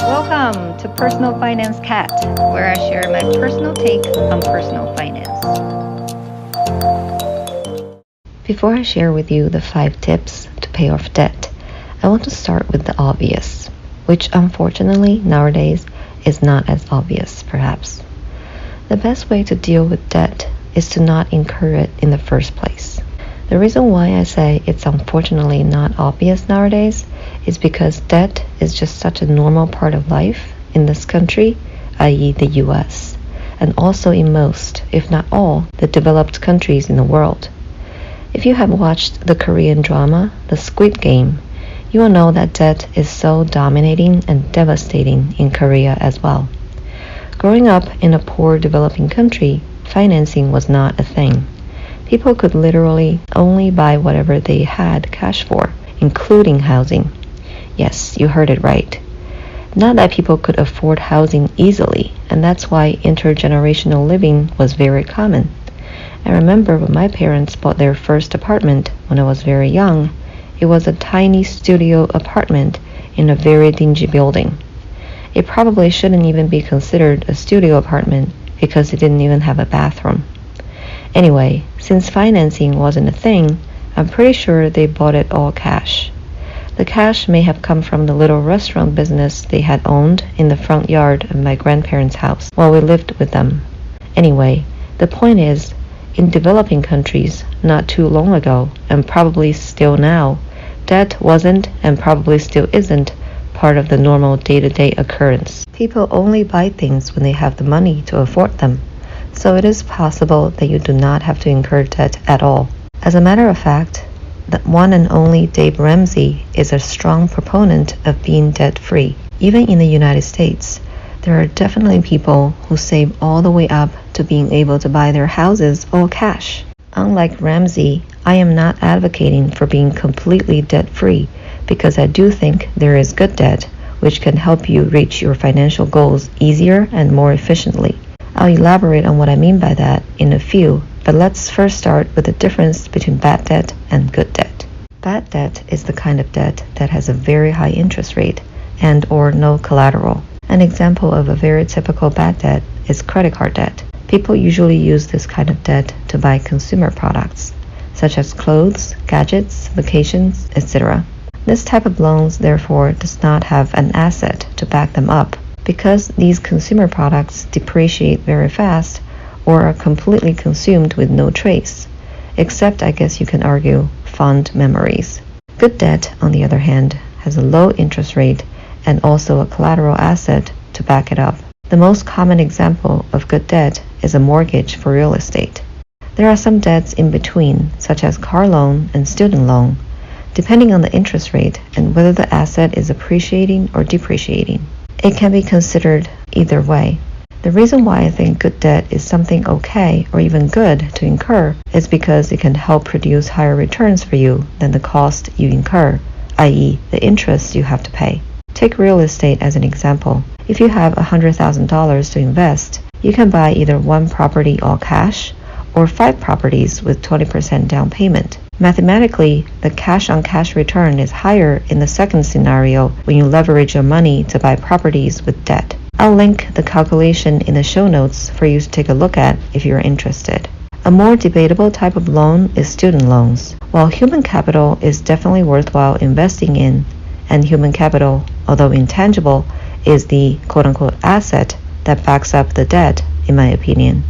Welcome to Personal Finance Cat, where I share my personal take on personal finance. Before I share with you the 5 tips to pay off debt, I want to start with the obvious, which unfortunately nowadays is not as obvious perhaps. The best way to deal with debt is to not incur it in the first place. The reason why I say it's unfortunately not obvious nowadays is because debt is just such a normal part of life in this country, i.e. the US, and also in most, if not all, the developed countries in the world. If you have watched the Korean drama, The Squid Game, you will know that debt is so dominating and devastating in Korea as well. Growing up in a poor developing country, financing was not a thing. People could literally only buy whatever they had cash for, including housing. Yes, you heard it right. Not that people could afford housing easily, and that's why intergenerational living was very common. I remember when my parents bought their first apartment when I was very young. It was a tiny studio apartment in a very dingy building. It probably shouldn't even be considered a studio apartment because it didn't even have a bathroom. Anyway, since financing wasn't a thing, I'm pretty sure they bought it all cash. The cash may have come from the little restaurant business they had owned in the front yard of my grandparents' house while we lived with them. Anyway, the point is, in developing countries not too long ago, and probably still now, debt wasn't and probably still isn't part of the normal day-to-day occurrence. People only buy things when they have the money to afford them. So it is possible that you do not have to incur debt at all. As a matter of fact, the one and only Dave Ramsey is a strong proponent of being debt-free. Even in the United States, there are definitely people who save all the way up to being able to buy their houses all cash. Unlike Ramsey, I am not advocating for being completely debt-free because I do think there is good debt which can help you reach your financial goals easier and more efficiently. I'll elaborate on what I mean by that in a few, but let's first start with the difference between bad debt and good debt. Bad debt is the kind of debt that has a very high interest rate and or no collateral. An example of a very typical bad debt is credit card debt. People usually use this kind of debt to buy consumer products, such as clothes, gadgets, vacations, etc. This type of loans, therefore, does not have an asset to back them up, because these consumer products depreciate very fast or are completely consumed with no trace, except I guess you can argue fond memories. Good debt, on the other hand, has a low interest rate and also a collateral asset to back it up. The most common example of good debt is a mortgage for real estate. There are some debts in between, such as car loan and student loan, depending on the interest rate and whether the asset is appreciating or depreciating. It can be considered either way. The reason why I think good debt is something okay or even good to incur is because it can help produce higher returns for you than the cost you incur, i.e. the interest you have to pay. Take real estate as an example. If you have $100,000 to invest, you can buy either one property all cash or 5 properties with 20% down payment. Mathematically, the cash-on-cash return is higher in the second scenario when you leverage your money to buy properties with debt. I'll link the calculation in the show notes for you to take a look at if you're interested. A more debatable type of loan is student loans. While human capital is definitely worthwhile investing in, and human capital, although intangible, is the quote-unquote asset that backs up the debt, in my opinion.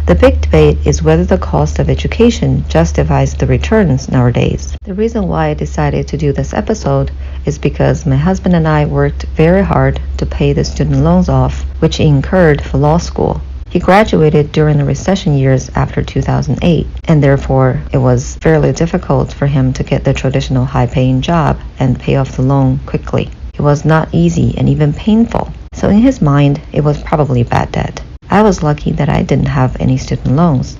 The big debate is whether the cost of education justifies the returns nowadays. The reason why I decided to do this episode is because my husband and I worked very hard to pay the student loans off, which he incurred for law school. He graduated during the recession years after 2008, and therefore it was fairly difficult for him to get the traditional high-paying job and pay off the loan quickly. It was not easy and even painful. So in his mind, it was probably bad debt. I was lucky that I didn't have any student loans.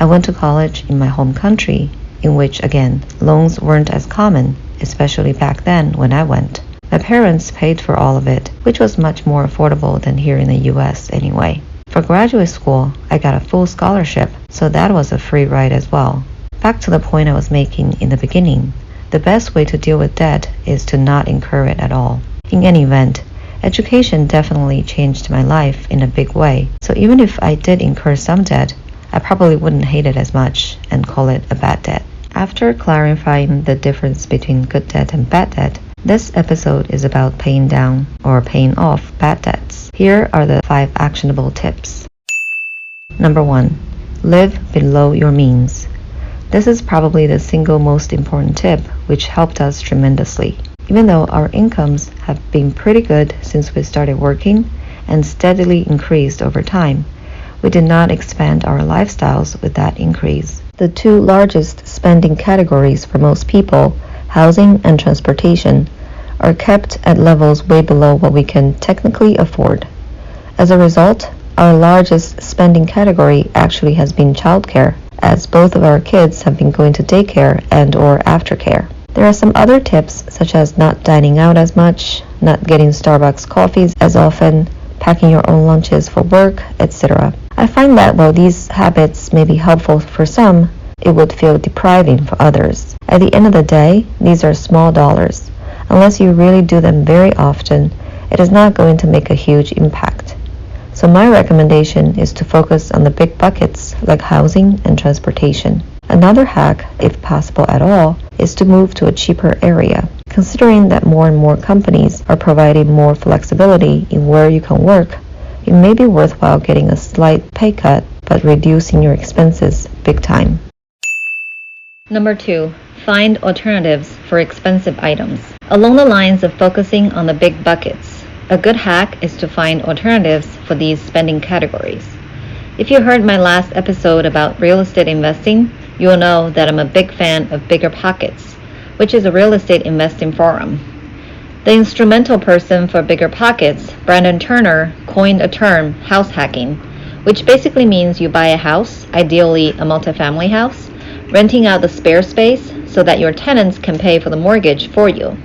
I went to college in my home country, in which, again, loans weren't as common, especially back then when I went. My parents paid for all of it, which was much more affordable than here in the US anyway. For graduate school, I got a full scholarship, so that was a free ride as well. Back to the point I was making in the beginning, the best way to deal with debt is to not incur it at all. In any event, Education definitely changed my life in a big way, so even if I did incur some debt, I probably wouldn't hate it as much and call it a bad debt. After clarifying the difference between good debt and bad debt, this episode is about paying down or paying off bad debts. Here are the 5 actionable tips. Number 1. Live below your means. This is probably the single most important tip, which helped us tremendously. Even though our incomes have been pretty good since we started working and steadily increased over time, we did not expand our lifestyles with that increase. The 2 largest spending categories for most people, housing and transportation, are kept at levels way below what we can technically afford. As a result, our largest spending category actually has been childcare, as both of our kids have been going to daycare and/or aftercare. There are some other tips, such as not dining out as much, not getting Starbucks coffees as often, packing your own lunches for work, etc. I find that while these habits may be helpful for some, it would feel depriving for others. At the end of the day, these are small dollars. Unless you really do them very often, it is not going to make a huge impact. So my recommendation is to focus on the big buckets like housing and transportation. Another hack, if possible at all, is to move to a cheaper area. Considering that more and more companies are providing more flexibility in where you can work, it may be worthwhile getting a slight pay cut but reducing your expenses big time. Number 2. Find alternatives for expensive items. Along the lines of focusing on the big buckets, a good hack is to find alternatives for these spending categories. If you heard my last episode about real estate investing, you will know that I'm a big fan of Bigger Pockets, which is a real estate investing forum. The instrumental person for Bigger Pockets, Brandon Turner, coined a term, house hacking, which basically means you buy a house, ideally a multifamily house, renting out the spare space so that your tenants can pay for the mortgage for you.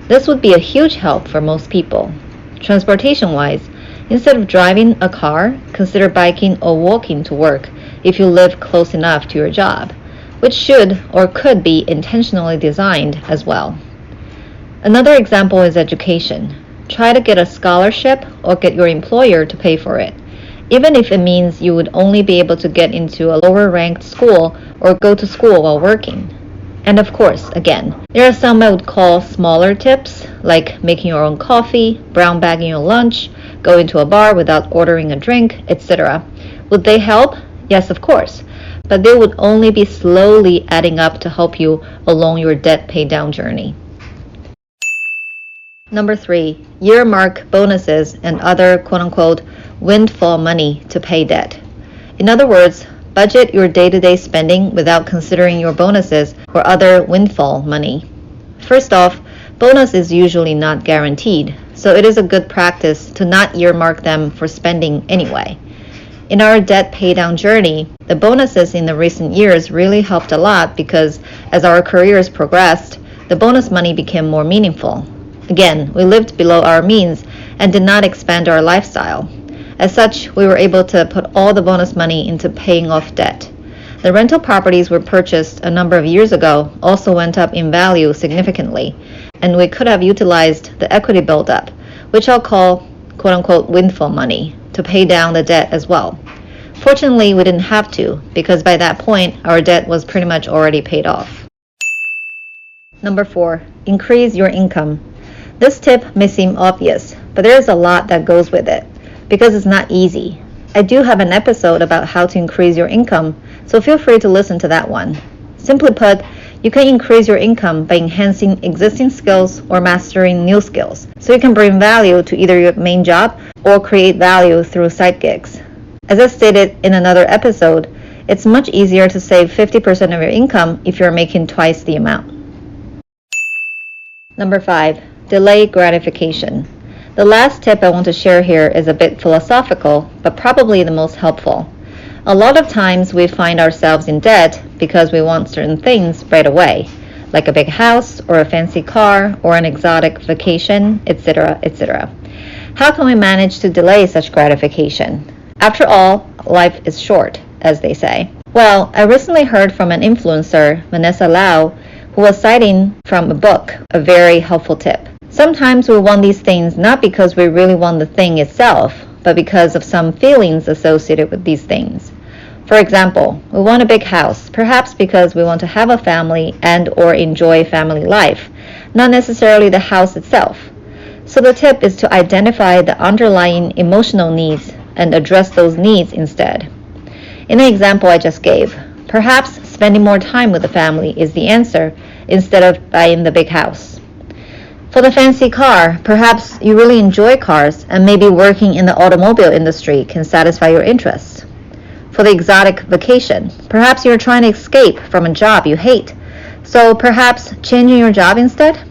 This would be a huge help for most people. Transportation-wise, instead of driving a car, consider biking or walking to work if you live close enough to your job, which should or could be intentionally designed as well. Another example is education. Try to get a scholarship or get your employer to pay for it, even if it means you would only be able to get into a lower-ranked school or go to school while working. And of course, again, there are some I would call smaller tips, like making your own coffee, brown bagging your lunch, going to a bar without ordering a drink, etc. Would they help? Yes, of course, but they would only be slowly adding up to help you along your debt pay down journey. Number 3, earmark bonuses and other quote-unquote windfall money to pay debt. In other words, budget your day-to-day spending without considering your bonuses or other windfall money. First off, bonus is usually not guaranteed, so it is a good practice to not earmark them for spending anyway. In our debt paydown journey, the bonuses in the recent years really helped a lot because as our careers progressed, the bonus money became more meaningful. Again, we lived below our means and did not expand our lifestyle. As such, we were able to put all the bonus money into paying off debt. The rental properties we purchased a number of years ago also went up in value significantly, and we could have utilized the equity buildup, which I'll call quote-unquote windfall money, to pay down the debt as well. Fortunately, we didn't have to, because by that point, our debt was pretty much already paid off. Number 4, increase your income. This tip may seem obvious, but there is a lot that goes with it, because it's not easy. I do have an episode about how to increase your income, so feel free to listen to that one. Simply put, you can increase your income by enhancing existing skills or mastering new skills, so you can bring value to either your main job or create value through side gigs. As I stated in another episode, it's much easier to save 50% of your income if you're making twice the amount. Number 5, delay gratification. The last tip I want to share here is a bit philosophical, but probably the most helpful. A lot of times we find ourselves in debt because we want certain things right away, like a big house or a fancy car or an exotic vacation, etc., etc. How can we manage to delay such gratification? After all, life is short, as they say. Well, I recently heard from an influencer, Vanessa Lau, who was citing from a book a very helpful tip. Sometimes we want these things not because we really want the thing itself, but because of some feelings associated with these things. For example, we want a big house, perhaps because we want to have a family and or enjoy family life, not necessarily the house itself. So the tip is to identify the underlying emotional needs and address those needs instead. In the example I just gave, perhaps spending more time with the family is the answer instead of buying the big house. For the fancy car, perhaps you really enjoy cars and maybe working in the automobile industry can satisfy your interests. For the exotic vacation, perhaps you're trying to escape from a job you hate, so perhaps changing your job instead?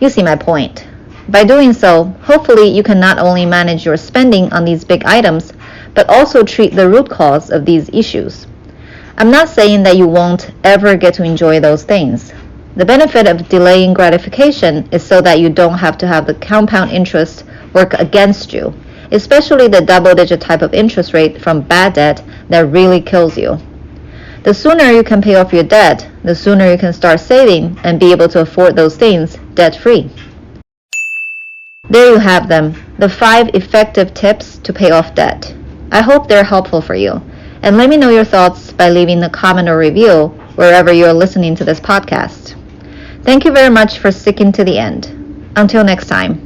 You see my point. By doing so, hopefully you can not only manage your spending on these big items, but also treat the root cause of these issues. I'm not saying that you won't ever get to enjoy those things. The benefit of delaying gratification is so that you don't have to have the compound interest work against you, especially the double-digit type of interest rate from bad debt that really kills you. The sooner you can pay off your debt, the sooner you can start saving and be able to afford those things debt-free. There you have them, the 5 effective tips to pay off debt. I hope they're helpful for you. And let me know your thoughts by leaving a comment or review wherever you're listening to this podcast. Thank you very much for sticking to the end. Until next time.